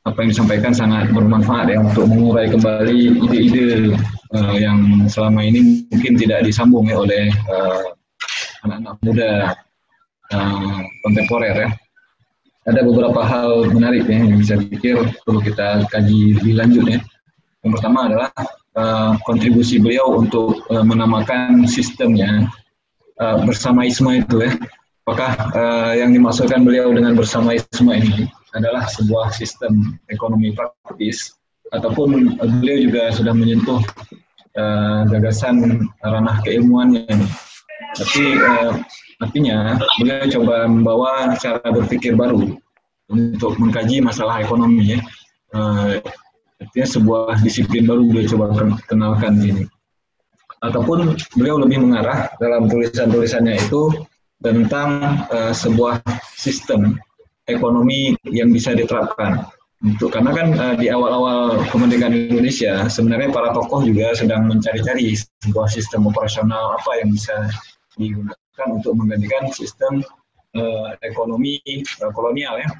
apa yang disampaikan sangat bermanfaat ya untuk mengurai kembali ide-ide yang selama ini mungkin tidak disambung ya oleh anak-anak muda kontemporer ya. Ada beberapa hal menarik ya yang bisa dipikir perlu kita kaji lebih lanjut ya. Yang pertama adalah kontribusi beliau untuk menamakan sistemnya bersamaisme itu ya. Apakah yang dimaksudkan beliau dengan bersamaisme ini adalah sebuah sistem ekonomi praktis, ataupun beliau juga sudah menyentuh gagasan ranah keilmuannya. Tapi artinya beliau coba membawa cara berpikir baru untuk mengkaji masalah ekonomi ya. Artinya sebuah disiplin baru beliau coba kenalkan ini. Ataupun beliau lebih mengarah dalam tulisan-tulisannya itu tentang sebuah sistem ekonomi yang bisa diterapkan. Karena kan di awal-awal kemerdekaan Indonesia sebenarnya para tokoh juga sedang mencari-cari sebuah sistem operasional apa yang bisa digunakan untuk menggantikan sistem ekonomi kolonial ya.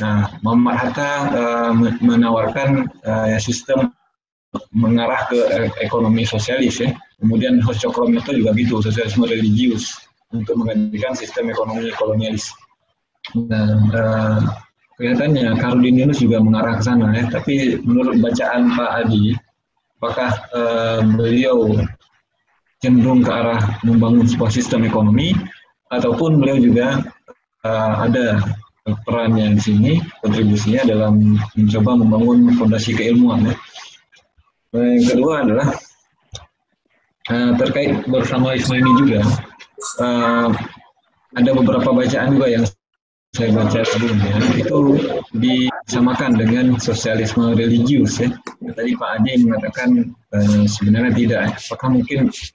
Nah, Muhammad Hatta menawarkan sistem mengarah ke ekonomi sosialis ya. Kemudian Cokroaminoto juga gitu, sosialisme religius untuk menggantikan sistem ekonomi kolonialis. Nah, kelihatannya Kharudin Yunus juga mengarah ke sana ya. Tapi menurut bacaan Pak Adi, apakah beliau cenderung ke arah membangun sebuah sistem ekonomi, ataupun beliau juga ada perannya di sini, kontribusinya dalam mencoba membangun fondasi keilmuan ya. Yang kedua adalah terkait bersamaisme ini juga. Ada beberapa bacaan juga yang saya baca sebelumnya itu disamakan dengan sosialisme religius ya. Tadi Pak Adi mengatakan sebenarnya tidak.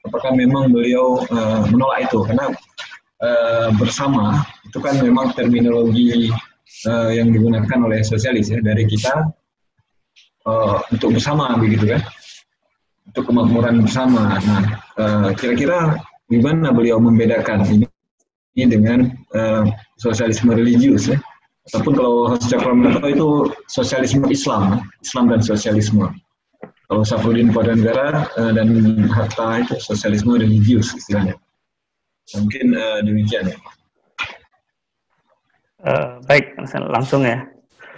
Apakah memang beliau menolak itu karena bersama itu kan memang terminologi yang digunakan oleh sosialis ya, dari kita untuk bersama begitu kan, untuk kemakmuran bersama. Nah, kira-kira gimana beliau membedakan ini dengan sosialisme religius ya, ataupun kalau Cokroaminoto itu sosialisme Islam dan sosialisme. Kalau Safruddin Padanegara dan Hatta itu sosialisme religius istilahnya. Mungkin demikian ya. Baik, langsung ya.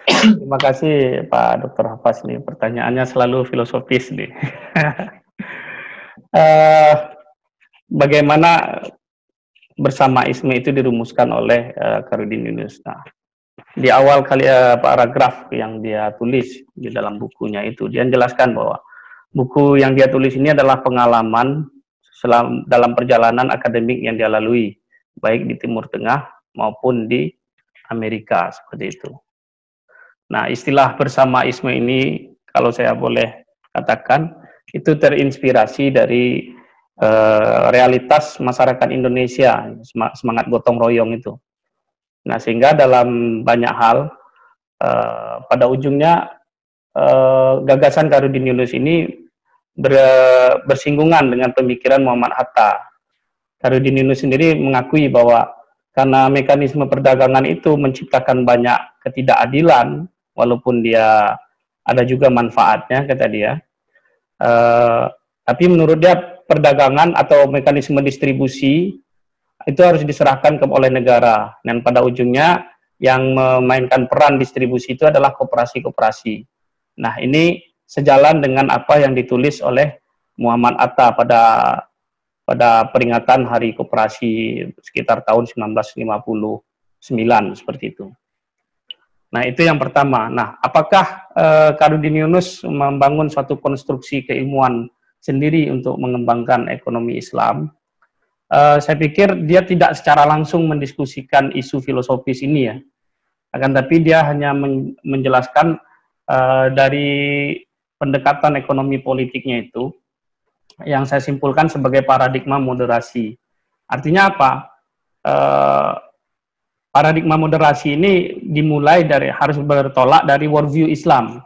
Terima kasih Pak Dr. Hafaz nih, pertanyaannya selalu filosofis nih. Bagaimana bersamaisme itu dirumuskan oleh Kharudin Yunus. Nah, di awal paragraf yang dia tulis di dalam bukunya itu, dia menjelaskan bahwa buku yang dia tulis ini adalah pengalaman dalam perjalanan akademik yang dia lalui, baik di Timur Tengah maupun di Amerika, seperti itu. Nah, istilah bersamaisme ini, kalau saya boleh katakan, itu terinspirasi dari realitas masyarakat Indonesia, semangat gotong royong itu. Nah, sehingga dalam banyak hal, pada ujungnya gagasan Kharudin Yunus ini bersinggungan dengan pemikiran Muhammad Hatta. Kharudin Yunus sendiri mengakui bahwa karena mekanisme perdagangan itu menciptakan banyak ketidakadilan, walaupun dia ada juga manfaatnya, kata dia. Tapi menurut dia perdagangan atau mekanisme distribusi itu harus diserahkan oleh negara, dan pada ujungnya yang memainkan peran distribusi itu adalah koperasi-koperasi. Nah, ini sejalan dengan apa yang ditulis oleh Muhammad Hatta pada peringatan Hari Koperasi sekitar tahun 1959 seperti itu. Nah, itu yang pertama. Nah, apakah Kharudin Yunus membangun suatu konstruksi keilmuan sendiri untuk mengembangkan ekonomi Islam? Saya pikir dia tidak secara langsung mendiskusikan isu filosofis ini ya. Akan tapi dia hanya menjelaskan dari pendekatan ekonomi politiknya itu, yang saya simpulkan sebagai paradigma moderasi. Artinya apa? Paradigma moderasi ini dimulai dari, harus bertolak dari worldview Islam.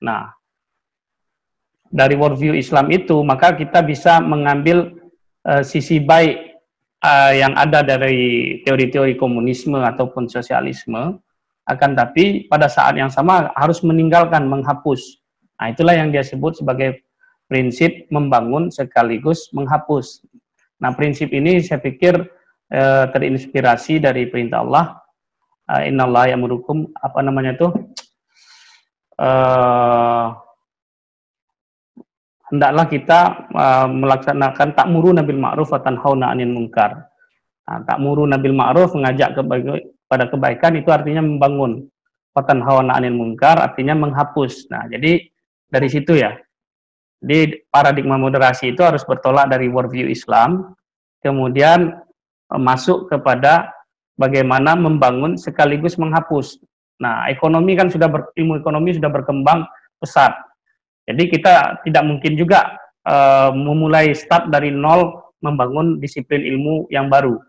Nah, dari worldview Islam itu, maka kita bisa mengambil sisi baik yang ada dari teori-teori komunisme ataupun sosialisme, akan tapi pada saat yang sama harus meninggalkan, menghapus. Nah, itulah yang dia sebut sebagai prinsip membangun sekaligus menghapus. Nah, prinsip ini saya pikir terinspirasi dari perintah Allah, innallaha ya'murukum, apa namanya itu, hendaklah kita melaksanakan ta'muruna bil ma'ruf wa tanhauna 'anil munkar. Nah, ta'muruna bil ma'ruf, mengajak pada kebaikan, itu artinya membangun. Wa tanhauna 'anil munkar artinya menghapus. Nah, jadi dari situ ya. Di paradigma moderasi itu harus bertolak dari worldview Islam, kemudian masuk kepada bagaimana membangun sekaligus menghapus. Nah, ekonomi kan ilmu ekonomi sudah berkembang pesat. Jadi kita tidak mungkin juga memulai start dari nol membangun disiplin ilmu yang baru.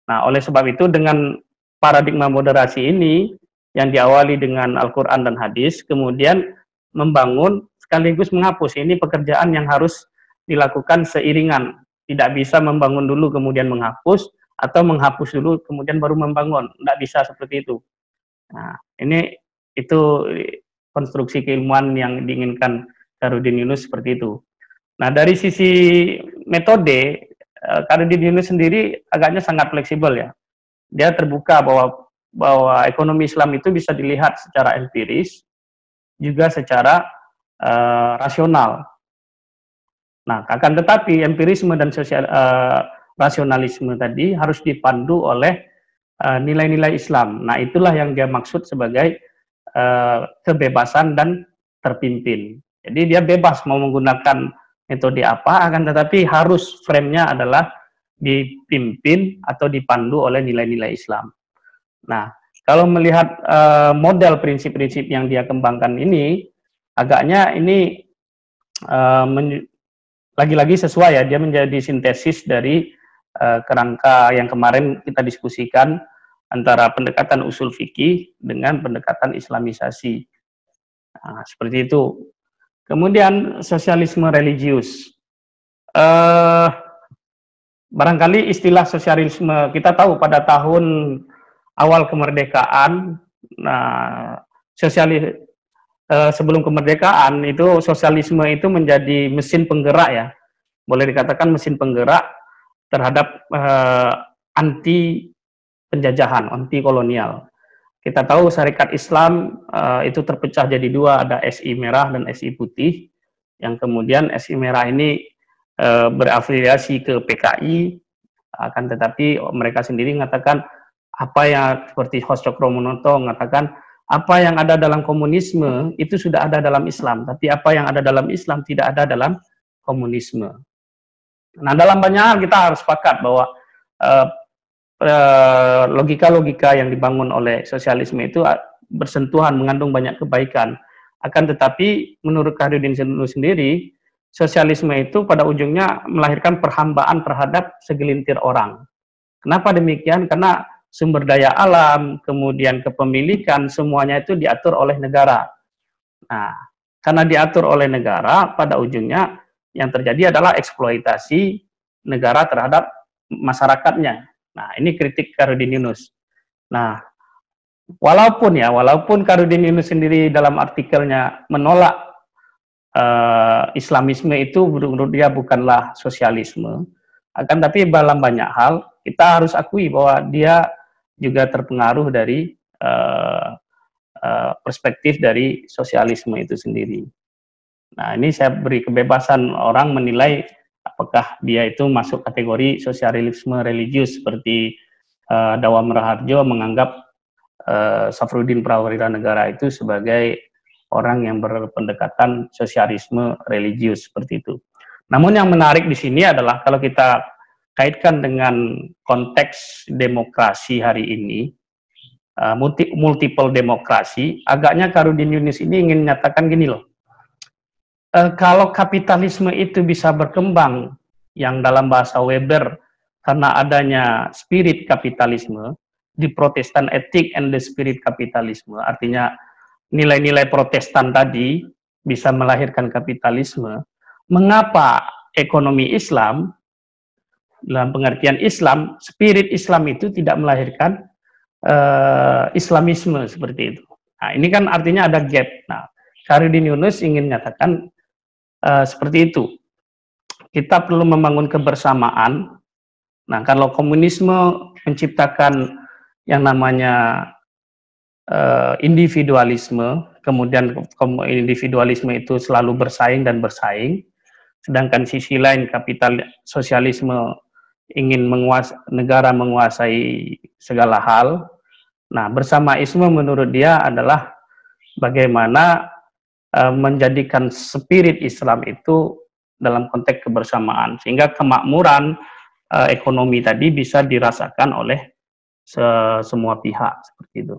Nah, oleh sebab itu dengan paradigma moderasi ini yang diawali dengan Al-Quran dan hadis, kemudian membangun sekaligus menghapus. Ini pekerjaan yang harus dilakukan seiringan. Tidak bisa membangun dulu kemudian menghapus, atau menghapus dulu kemudian baru membangun. Tidak bisa seperti itu. Nah, itu konstruksi keilmuan yang diinginkan Khairuddin Yunus seperti itu. Nah, dari sisi metode, Khairuddin Yunus sendiri agaknya sangat fleksibel ya. Dia terbuka bahwa ekonomi Islam itu bisa dilihat secara empiris, juga secara rasional. Nah, akan tetapi empirisme dan rasionalisme tadi harus dipandu oleh nilai-nilai Islam. Nah, itulah yang dia maksud sebagai kebebasan dan terpimpin. Jadi dia bebas mau menggunakan metode apa, akan tetapi harus frame-nya adalah dipimpin atau dipandu oleh nilai-nilai Islam. Nah, kalau melihat model prinsip-prinsip yang dia kembangkan ini, agaknya ini lagi-lagi sesuai ya, dia menjadi sintesis dari kerangka yang kemarin kita diskusikan antara pendekatan usul fikih dengan pendekatan islamisasi. Nah, seperti itu. Kemudian sosialisme religius. Barangkali istilah sosialisme, kita tahu pada tahun awal kemerdekaan, nah, sebelum kemerdekaan itu sosialisme itu menjadi mesin penggerak ya, boleh dikatakan mesin penggerak terhadap anti penjajahan, anti kolonial. Kita tahu syarikat Islam itu terpecah jadi dua, ada SI merah dan SI putih, yang kemudian SI merah ini berafiliasi ke PKI, akan tetapi mereka sendiri mengatakan apa yang seperti Hos Cokroaminoto mengatakan apa yang ada dalam komunisme itu sudah ada dalam Islam, tapi apa yang ada dalam Islam tidak ada dalam komunisme. Nah, dalam banyak hal kita harus sepakat bahwa logika-logika yang dibangun oleh sosialisme itu bersentuhan, mengandung banyak kebaikan. Akan tetapi menurut Khairuddin Yunus sendiri, sosialisme itu pada ujungnya melahirkan perhambaan terhadap segelintir orang. Kenapa demikian? Karena sumber daya alam, kemudian kepemilikan, semuanya itu diatur oleh negara. Nah, karena diatur oleh negara, pada ujungnya yang terjadi adalah eksploitasi negara terhadap masyarakatnya. Nah, ini kritik Khairuddin Yunus. Nah, walaupun Khairuddin Yunus sendiri dalam artikelnya menolak Islamisme itu menurut dia bukanlah sosialisme, akan tapi dalam banyak hal kita harus akui bahwa dia juga terpengaruh dari perspektif dari sosialisme itu sendiri. Nah, ini saya beri kebebasan orang menilai apakah dia itu masuk kategori sosialisme religius, seperti Dawam Raharjo menganggap Safruddin Prawira Negara itu sebagai orang yang berpendekatan sosialisme religius, seperti itu. Namun yang menarik di sini adalah kalau kita kaitkan dengan konteks demokrasi hari ini, multiple demokrasi, agaknya Khairuddin Yunus ini ingin menyatakan gini loh, kalau kapitalisme itu bisa berkembang, yang dalam bahasa Weber, karena adanya spirit kapitalisme, di Protestan etik and the spirit kapitalisme, artinya nilai-nilai Protestan tadi bisa melahirkan kapitalisme, mengapa ekonomi Islam, dalam pengertian Islam, spirit Islam itu tidak melahirkan Islamisme seperti itu. Nah, ini kan artinya ada gap. Nah, Syahriudin Yunus ingin menyatakan seperti itu. Kita perlu membangun kebersamaan. Nah, kalau komunisme menciptakan yang namanya individualisme, kemudian individualisme itu selalu bersaing dan bersaing, sedangkan sisi lain kapital sosialisme ingin negara menguasai segala hal. Nah, bersamaisme menurut dia adalah bagaimana menjadikan spirit Islam itu dalam konteks kebersamaan, sehingga kemakmuran ekonomi tadi bisa dirasakan oleh semua pihak seperti itu.